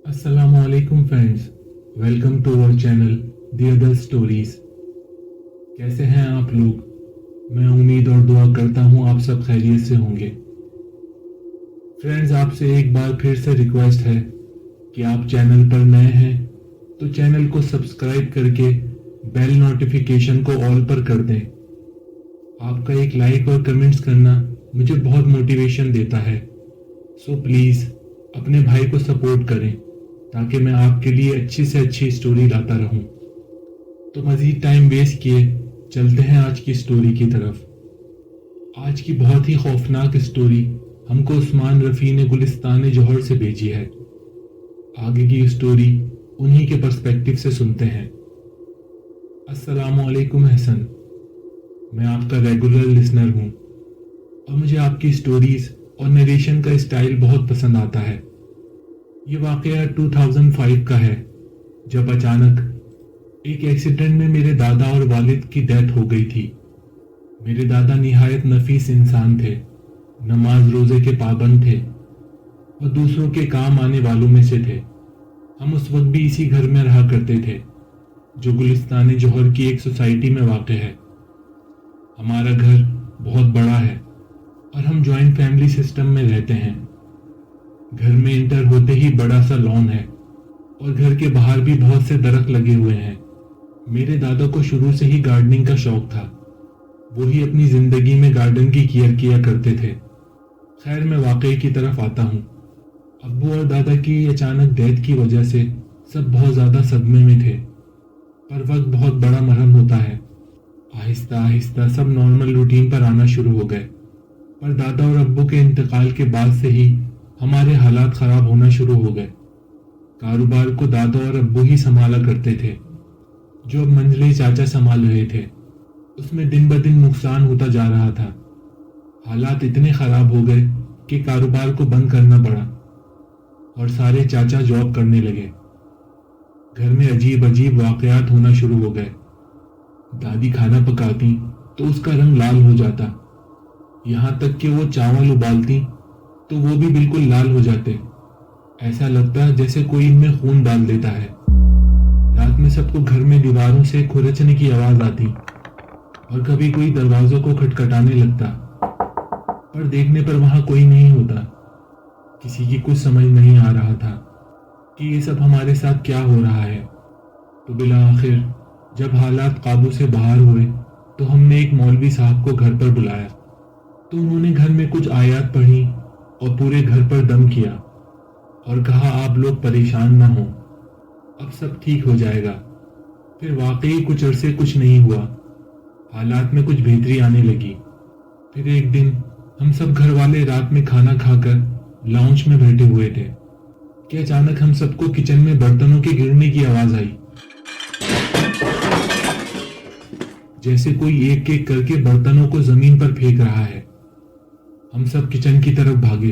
अस्सलाम वालेकुम friends, welcome to our channel the other stories. कैसे हैं आप लोग? मैं उम्मीद और दुआ करता हूँ आप सब खैरियत से होंगे। फ्रेंड्स, आपसे एक बार फिर से रिक्वेस्ट है कि आप चैनल पर नए हैं तो चैनल को सब्सक्राइब करके बेल नोटिफिकेशन को ऑल पर कर दें। आपका एक लाइक और कमेंट्स करना मुझे बहुत मोटिवेशन देता है। सो प्लीज़ अपने भाई को सपोर्ट करें ताकि मैं आपके लिए अच्छी से अच्छी स्टोरी लाता रहूं। तो मज़ीद टाइम वेस्ट किए चलते हैं आज की स्टोरी की तरफ। आज की बहुत ही खौफनाक स्टोरी हमको उस्मान रफ़ी ने गुलिस्तान जौहर से भेजी है। आगे की स्टोरी उन्हीं के पर्सपेक्टिव से सुनते हैं। अस्सलामु अलैकुम हसन, मैं आपका रेगुलर लिसनर हूँ और मुझे आपकी स्टोरीज़ और नरेशन का स्टाइल बहुत पसंद आता है। ये वाक़या 2005 का है जब अचानक एक एक्सीडेंट में मेरे दादा और वालिद की डेथ हो गई थी। मेरे दादा निहायत नफीस इंसान थे, नमाज रोज़े के पाबंद थे और दूसरों के काम आने वालों में से थे। हम उस वक्त भी इसी घर में रहा करते थे जो गुलिस्तान जौहर की एक सोसाइटी में वाक़ है। हमारा घर बहुत बड़ा है और हम जॉइंट फैमिली सिस्टम में रहते हैं। घर में इंटर होते ही बड़ा सा लॉन है और घर के बाहर भी बहुत से दरख्त लगे हुए हैं। मेरे दादा को शुरू से ही गार्डनिंग का शौक था। वो ही अपनी ज़िंदगी में गार्डन की केयर किया करते थे। खैर, मैं वाक़ई की तरफ आता हूँ। अब्बू और दादा की अचानक डेथ की वजह से सब बहुत ज़्यादा सदमे में थे, पर वक्त बहुत बड़ा मरहम होता है। आहिस्ता आहिस्ता सब नॉर्मल रूटीन पर आना शुरू हो गए, पर दादा और अब्बू के इंतकाल के बाद से ही हमारे हालात ख़राब होना शुरू हो गए। कारोबार को दादा और अब्बू ही संभाला करते थे, जो अब मंझले चाचा संभाल रहे थे। उसमें दिन ब दिन नुकसान होता जा रहा था। हालात इतने ख़राब हो गए कि कारोबार को बंद करना पड़ा और सारे चाचा जॉब करने लगे। घर में अजीब अजीब वाक़यात होना शुरू हो गए। दादी खाना पकाती तो उसका रंग लाल हो जाता, यहाँ तक कि वो चावल उबालती तो वो भी बिल्कुल लाल हो जाते। ऐसा लगता जैसे कोई इनमें खून डाल देता है। रात में सबको घर में दीवारों से खुरचने की आवाज़ आती और कभी कोई दरवाज़ों को खटखटाने लगता, पर देखने पर वहाँ कोई नहीं होता। किसी की कुछ समझ नहीं आ रहा था कि ये सब हमारे साथ क्या हो रहा है। तो बिला आखिर जब हालात काबू से बाहर हुए तो हमने एक मौलवी साहब को घर पर बुलाया। तो उन्होंने घर में कुछ आयत पढ़ी और पूरे घर पर दम किया और कहा, आप लोग परेशान ना हो, अब सब ठीक हो जाएगा। फिर वाकई कुछ अरसे कुछ नहीं हुआ। हालात में कुछ बेहतरी आने लगी। फिर एक दिन हम सब घर वाले रात में खाना खाकर लाउंज में बैठे हुए थे कि अचानक हम सबको किचन में बर्तनों के गिरने की आवाज़ आई, जैसे कोई एक एक करके बर्तनों को ज़मीन पर फेंक रहा है। हम सब किचन की तरफ भागे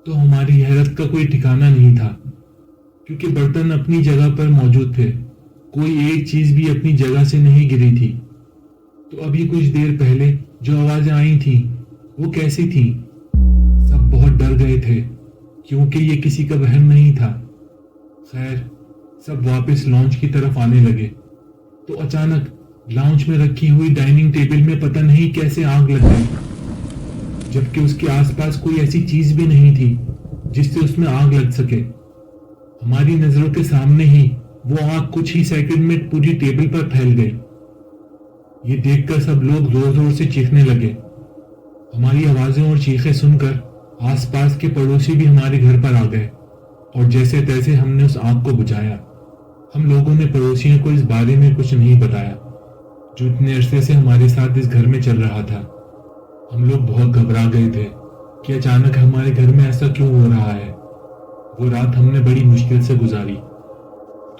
तो हमारी हैरत का कोई ठिकाना नहीं था, क्योंकि बर्तन अपनी जगह पर मौजूद थे। कोई एक चीज़ भी अपनी जगह से नहीं गिरी थी। तो अभी कुछ देर पहले जो आवाज़ें आई थी वो कैसी थी? सब बहुत डर गए थे क्योंकि ये किसी का वहम नहीं था। खैर, सब वापस लॉन्च की तरफ आने लगे तो अचानक लाउंज में रखी हुई डाइनिंग टेबल में पता नहीं कैसे आग लग गई, जबकि उसके आसपास कोई ऐसी चीज भी नहीं थी जिससे उसमें आग लग सके। हमारी नजरों के सामने ही वो आग कुछ ही सेकंड में पूरी टेबल पर फैल गई। ये देखकर सब लोग जोर जोर से चीखने लगे। हमारी आवाजें और चीखें सुनकर आसपास के पड़ोसी भी हमारे घर पर आ गए और जैसे तैसे हमने उस आग को बुझाया। हम लोगों ने पड़ोसियों को इस बारे में कुछ नहीं बताया जो इतने अरसे से हमारे साथ इस घर में चल रहा था। हम लोग बहुत घबरा गए थे कि अचानक हमारे घर में ऐसा क्यों हो रहा है। वो रात हमने बड़ी मुश्किल से गुजारी।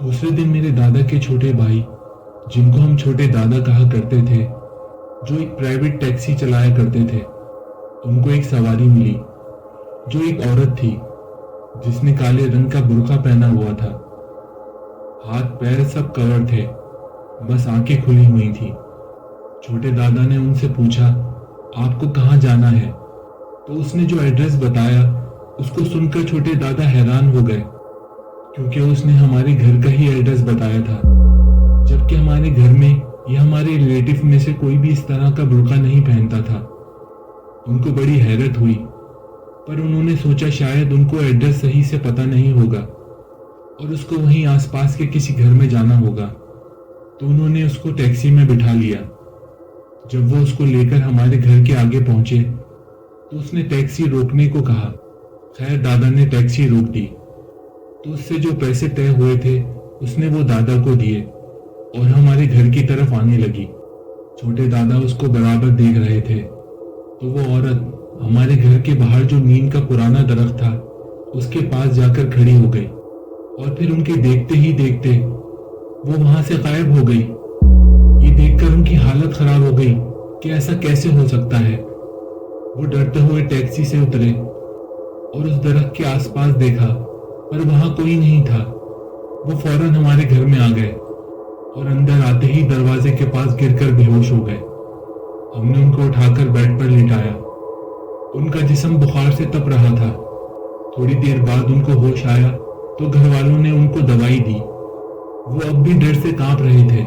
दूसरे दिन मेरे दादा के छोटे भाई, जिनको हम छोटे दादा कहा करते थे, जो एक प्राइवेट टैक्सी चलाया करते थे, उनको एक सवारी मिली जो एक औरत थी जिसने काले रंग का बुर्का पहना हुआ था। हाथ पैर सब कवर थे, बस आंखें खुली हुई थी। छोटे दादा ने उनसे पूछा, आपको कहाँ जाना है? तो उसने जो एड्रेस बताया उसको सुनकर छोटे दादा हैरान हो गए क्योंकि उसने हमारे घर का ही एड्रेस बताया था, जबकि हमारे घर में या हमारे रिलेटिव में से कोई भी इस तरह का बुर्का नहीं पहनता था। उनको बड़ी हैरत हुई, पर उन्होंने सोचा शायद उनको एड्रेस सही से पता नहीं होगा और उसको वहीं आसपास के किसी घर में जाना होगा। तो उन्होंने उसको टैक्सी में बिठा लिया। जब वो उसको लेकर हमारे घर के आगे पहुंचे तो उसने टैक्सी रोकने को कहा। खैर दादा ने टैक्सी रोक दी, तो उससे जो पैसे तय हुए थे उसने वो दादा को दिए और हमारे घर की तरफ आने लगी। छोटे दादा उसको बराबर देख रहे थे, तो वो औरत हमारे घर के बाहर जो नीम का पुराना दरख्त था उसके पास जाकर खड़ी हो गई और फिर उनके देखते ही देखते वो वहां से गायब हो गई। ये देखकर उनकी हालत खराब हो गई कि ऐसा कैसे हो सकता है। वो डरते हुए टैक्सी से उतरे और उस दरख्त के आसपास देखा, पर वहां कोई नहीं था। वो फौरन हमारे घर में आ गए और अंदर आते ही दरवाजे के पास गिरकर बेहोश हो गए। हमने उनको उठाकर बेड पर लिटाया। उनका जिस्म बुखार से तप रहा था। थोड़ी देर बाद उनको होश आया तो घर वालों ने उनको दवाई दी। वो अब भी डर से कांप रहे थे।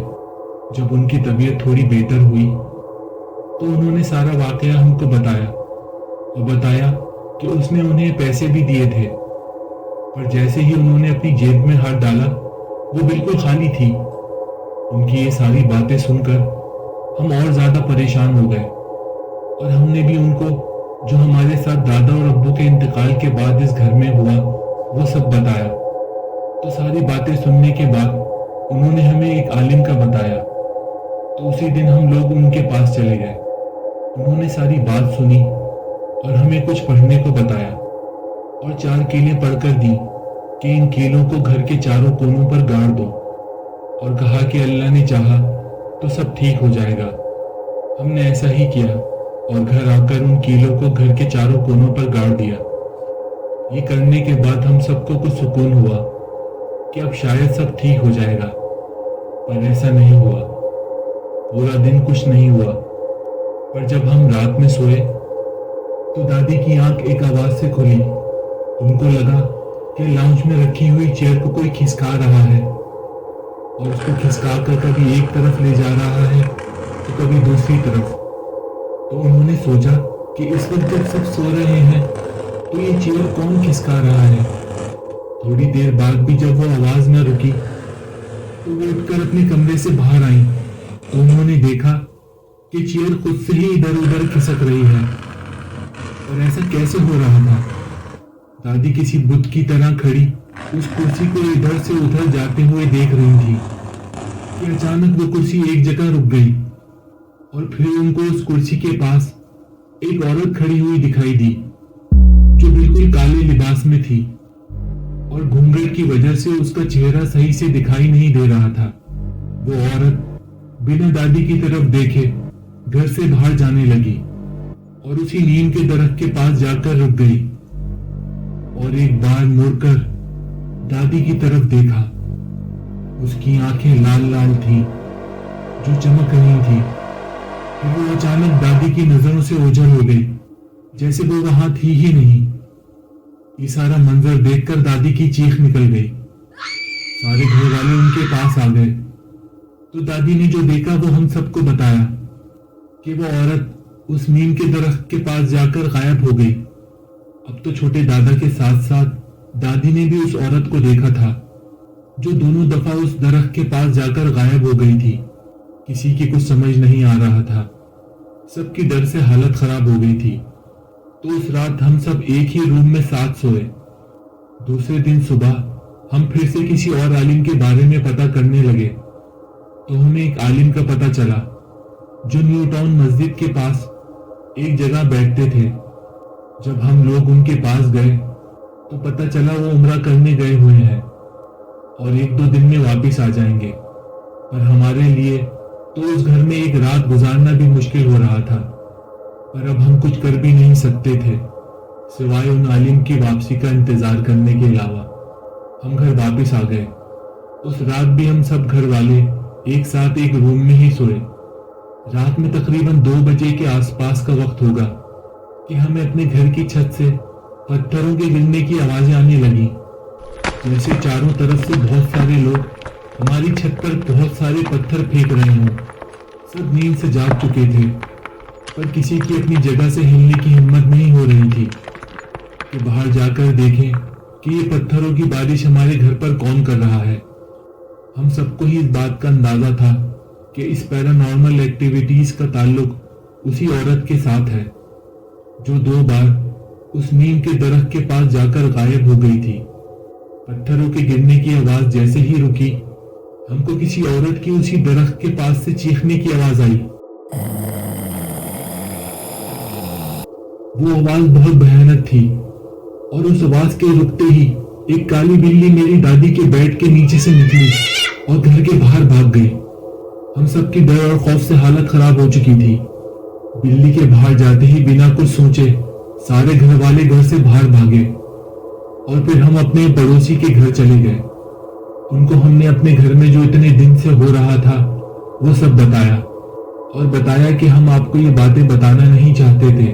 जब उनकी तबीयत थोड़ी बेहतर हुई तो उन्होंने सारा वाकया हमको बताया और बताया कि उसने उन्हें पैसे भी दिए थे, पर जैसे ही उन्होंने अपनी जेब में हाथ डाला वो बिल्कुल खाली थी। उनकी ये सारी बातें सुनकर हम और ज्यादा परेशान हो गए और हमने भी उनको जो हमारे साथ दादा और अब्बू के इंतकाल के बाद इस घर में हुआ वो सब बताया। तो सारी बातें सुनने के बाद उन्होंने हमें एक आलिम का बताया। तो उसी दिन हम लोग उनके पास चले गए। उन्होंने सारी बात सुनी और हमें कुछ पढ़ने को बताया और 4 कीलें पढ़कर दी कि इन कीलों को घर के चारों कोनों पर गाड़ दो, और कहा कि अल्लाह ने चाहा तो सब ठीक हो जाएगा। हमने ऐसा ही किया और घर आकर उन कीलों को घर के चारों कोनों पर गाड़ दिया। ये करने के बाद हम सबको कुछ सुकून हुआ कि अब शायद सब ठीक हो जाएगा, पर ऐसा नहीं हुआ। पूरा दिन कुछ नहीं हुआ, पर जब हम रात में सोए तो दादी की आंख एक आवाज से खुली। उनको लगा कि लाउंज में रखी हुई चेयर को कोई खिसका रहा है और उसको खिसका कर कभी एक तरफ ले जा रहा है तो कभी दूसरी तरफ। तो उन्होंने सोचा कि इस वक्त जब सब सो रहे हैं तो ये चेयर कौन खिसका रहा है। थोड़ी देर बाद भी जब वो आवाज न रुकी तो वो उठकर अपने कमरे से बाहर आई तो उन्होंने देखा कि चेयर खुद से ही इधर उधर खिसक रही है। और ऐसा कैसे हो रहा था? दादी किसी बुत की तरह खड़ी उस कुर्सी को इधर से उधर जाते हुए देख रही थी कि अचानक वो कुर्सी एक जगह रुक गई और फिर उनको उस कुर्सी के पास एक औरत खड़ी हुई दिखाई दी जो बिल्कुल काले लिबास में थी और घूंघट की वजह से उसका चेहरा सही से दिखाई नहीं दे रहा था। वो औरत बिना दादी की तरफ देखे घर से बाहर जाने लगी और उसी नीम के दरख्त के पास जाकर रुक गई और एक बार मुड़कर दादी की तरफ देखा। उसकी आंखें लाल लाल थी जो चमक रही थी। फिर वो अचानक दादी की नजरों से ओझल हो गई, जैसे वो वहां थी ही नहीं। ये सारा मंजर देखकर दादी की चीख निकल गई। सारे घर वाले उनके पास आ गए तो दादी ने जो देखा वो हम सबको बताया कि वो औरत उस नीम के दरख्त के पास जाकर गायब हो गई। अब तो छोटे दादा के साथ साथ दादी ने भी उस औरत को देखा था जो दोनों दफा उस दरख्त के पास जाकर गायब हो गई थी। किसी की कुछ समझ नहीं आ रहा था। सबकी डर से हालत खराब हो गई थी। तो उस रात हम सब एक ही रूम में साथ सोए। दूसरे दिन सुबह हम फिर से किसी और आलिम के बारे में पता करने लगे तो हमें एक आलिम का पता चला जो न्यू टाउन मस्जिद के पास एक जगह बैठते थे। जब हम लोग उनके पास गए तो पता चला वो उम्रा करने गए हुए हैं और 1-2 दिन में वापस आ जाएंगे। पर हमारे लिए तो उस घर में एक रात गुजारना भी मुश्किल हो रहा था। पर अब हम कुछ कर भी नहीं सकते थे सिवाय उन आलिम की वापसी का इंतजार करने के अलावा। हम घर वापस आ गए। उस रात भी हम सब घर वाले एक साथ एक रूम में ही सोए। रात में तकरीबन 2 बजे के आसपास का वक्त होगा कि हमें अपने घर की छत से पत्थरों के गिरने की आवाजें आने लगी। जैसे चारों तरफ से बहुत सारे लोग हमारी छत पर बहुत सारे पत्थर फेंक रहे हों। सब नींद से जाग चुके थे, पर किसी की अपनी जगह से हिलने की हिम्मत नहीं हो रही थी कि बाहर जाकर देखें कि ये पत्थरों की बारिश हमारे घर पर कौन कर रहा है। हम सबको ही इस बात का अंदाजा था कि इस पैरानॉर्मल एक्टिविटीज का ताल्लुक उसी औरत के साथ है जो 2 बार उस नीम के दरख्त के पास जाकर गायब हो गई थी। पत्थरों के गिरने की आवाज जैसे ही रुकी, हमको किसी औरत की उसी दरख्त के पास से चीखने की आवाज आई। वो आवाज बहुत भयानक थी और उस आवाज के रुकते ही एक काली बिल्ली मेरी दादी के बेड के नीचे से निकली और घर के बाहर भाग गई। हम सबकी डर और खौफ से हालत खराब हो चुकी थी। बिल्ली के बाहर जाते ही बिना कुछ सोचे सारे घर वाले घर से बाहर भागे और फिर हम अपने पड़ोसी के घर चले गए। उनको हमने अपने घर में जो इतने दिन से हो रहा था वो सब बताया और बताया कि हम आपको ये बातें बताना नहीं चाहते थे,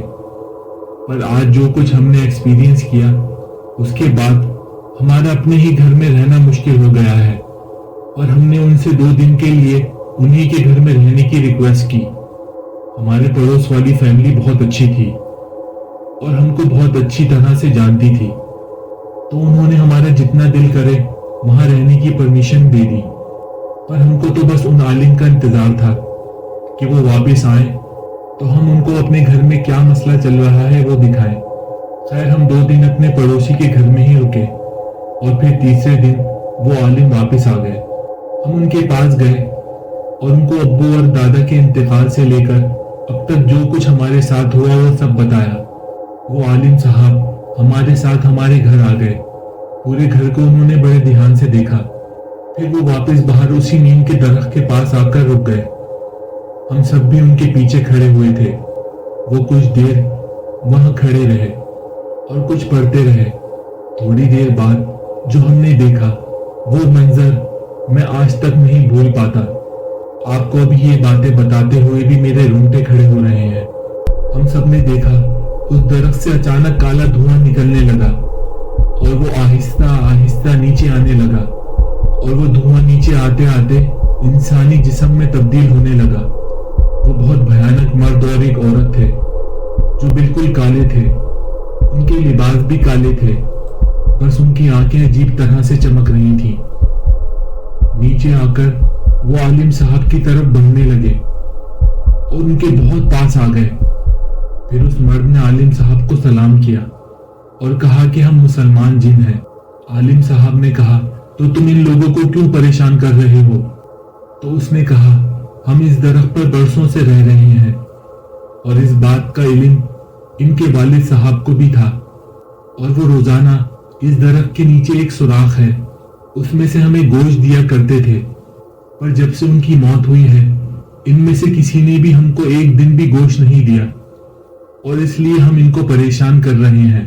पर आज जो कुछ हमने एक्सपीरियंस किया उसके बाद हमारा अपने ही घर में रहना मुश्किल हो गया है और हमने उनसे 2 दिन के लिए उन्हीं के घर में रहने की रिक्वेस्ट की। हमारे पड़ोस वाली फैमिली बहुत अच्छी थी और हमको बहुत अच्छी तरह से जानती थी, तो उन्होंने हमारा जितना दिल करे वहां रहने की परमिशन दे दी। पर हमको तो बस उन आलिम का इंतजार था कि वो वापस आए तो हम उनको अपने घर में क्या मसला चल रहा है वो दिखाएं। खैर हम 2 दिन अपने पड़ोसी के घर में ही रुके और फिर तीसरे दिन वो आलिम वापस आ गए। हम उनके पास गए और उनको अब्बू और दादा के इंतकाल से लेकर अब तक जो कुछ हमारे साथ हुआ वो सब बताया। वो आलिम साहब हमारे साथ हमारे घर आ गए। पूरे घर को उन्होंने बड़े ध्यान से देखा। फिर वो वापस बाहर उसी नीम के दरख्त के पास आकर रुक गए। हम सब भी उनके पीछे खड़े हुए थे। वो कुछ देर वहां खड़े रहे और कुछ पढ़ते रहे। थोड़ी देर बाद जो हमने देखा वो मंजर मैं आज तक नहीं भूल पाता। आपको अभी ये बातें बताते हुए भी मेरे रोंगटे खड़े हो रहे हैं। हम सब ने देखा उस दरख्त से अचानक काला धुआं निकलने लगा और वो आहिस्ता आहिस्ता नीचे आने लगा और वो धुआं नीचे आते आते इंसानी जिस्म में तब्दील होने लगा। वो बहुत भयानक मर्द और एक औरत थे जो बिल्कुल काले थे। उनके लिबास भी काले थे, बस उनकी आंखें अजीब तरह से चमक रही थीं। नीचे आकर वो आलिम साहब की तरफ बढ़ने लगे और उनके बहुत पास आ गए। फिर उस मर्द ने आलिम साहब को सलाम किया और कहा कि हम मुसलमान जिन हैं। आलिम साहब ने कहा, तो तुम इन लोगों को क्यों परेशान कर रहे हो? तो उसने कहा, हम इस दरख्त पर बरसों से रह रहे हैं और इस बात का इल्म इनके वालिद साहब को भी था और वो रोजाना इस दरख्त के नीचे एक सुराख है, उसमें से हमें गोश्त दिया करते थे। पर जब से उनकी मौत हुई है इनमें से किसी ने भी हमको एक दिन भी गोश्त नहीं दिया और इसलिए हम इनको परेशान कर रहे हैं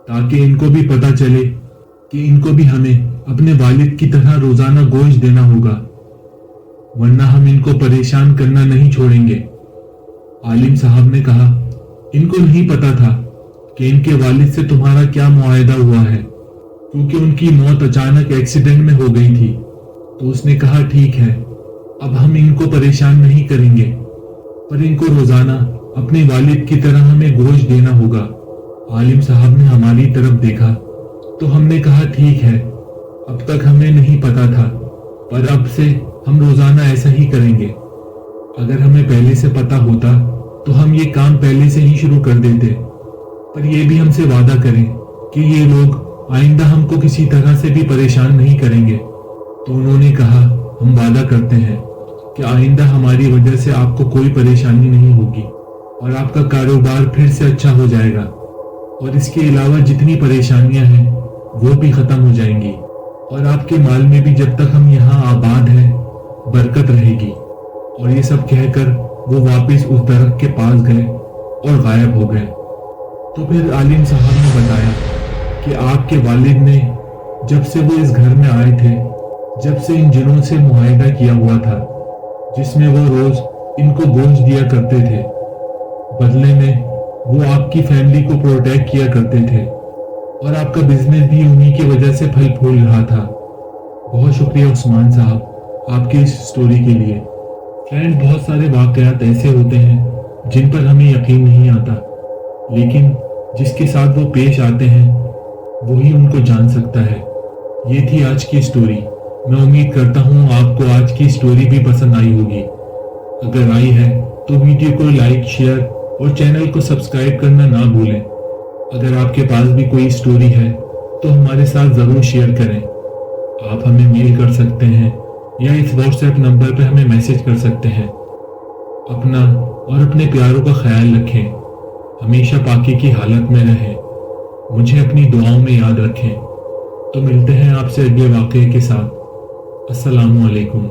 ताकि इनको भी पता चले कि इनको भी हमें अपने वालिद की तरह रोजाना गोश्त देना होगा, वरना हम इनको परेशान करना नहीं छोड़ेंगे। आलिम साहब ने कहा, इनको नहीं पता था कि इनके वालिद से तुम्हारा क्या मुआहदा हुआ है, क्योंकि उनकी मौत अचानक एक्सीडेंट में हो गई थी। तो उसने कहा, ठीक है, अब हम इनको परेशान नहीं करेंगे, पर इनको रोजाना अपने वालिद की तरह हमें गोश्त देना होगा। आलिम साहब ने हमारी तरफ देखा तो हमने कहा, ठीक है, अब तक हमें नहीं पता था, पर अब से हम रोजाना ऐसा ही करेंगे। अगर हमें पहले से पता होता तो हम ये काम पहले से ही शुरू कर देते, पर ये भी हमसे वादा करें कि ये लोग आइंदा हमको किसी तरह से भी परेशान नहीं करेंगे। तो उन्होंने कहा, हम वादा करते हैं कि आइंदा हमारी वजह से आपको कोई परेशानी नहीं होगी और आपका कारोबार फिर से अच्छा हो जाएगा और इसके अलावा जितनी परेशानियां हैं वो भी खत्म हो जाएंगी और आपके माल में भी जब तक हम यहाँ आबाद हैं बरकत रहेगी। और ये सब कहकर वो वापस उस दरख्त के पास गए और गायब हो गए। तो फिर आलिम साहब ने बताया कि आपके वालिद ने जब से वो इस घर में आए थे, जब से इन जिनों से मुआहदा किया हुआ था जिसमें वो रोज इनको गोश्त दिया करते थे, बदले में वो आपकी फैमिली को प्रोटेक्ट किया करते थे, और आपका बिजनेस भी उन्हीं की वजह से फल फूल रहा था। बहुत शुक्रिया उस्मान साहब आपकी इस स्टोरी के लिए। फ्रेंड्स, बहुत सारे वाकयात ऐसे होते हैं जिन पर हमें यकीन नहीं आता, लेकिन जिसके साथ वो पेश आते हैं वही उनको जान सकता है। ये थी आज की स्टोरी। मैं उम्मीद करता हूँ आपको आज की स्टोरी भी पसंद आई होगी। अगर आई है तो वीडियो को लाइक, शेयर और चैनल को सब्सक्राइब करना ना भूलें। अगर आपके पास भी कोई स्टोरी है तो हमारे साथ ज़रूर शेयर करें। आप हमें मेल कर सकते हैं या इस व्हाट्सएप नंबर पर हमें मैसेज कर सकते हैं। अपना और अपने प्यारों का ख्याल रखें, हमेशा पाकी की हालत में रहें, मुझे अपनी दुआओं में याद रखें। तो मिलते हैं आपसे अगले वाक़ये के साथ। अस्सलामु अलैकुम।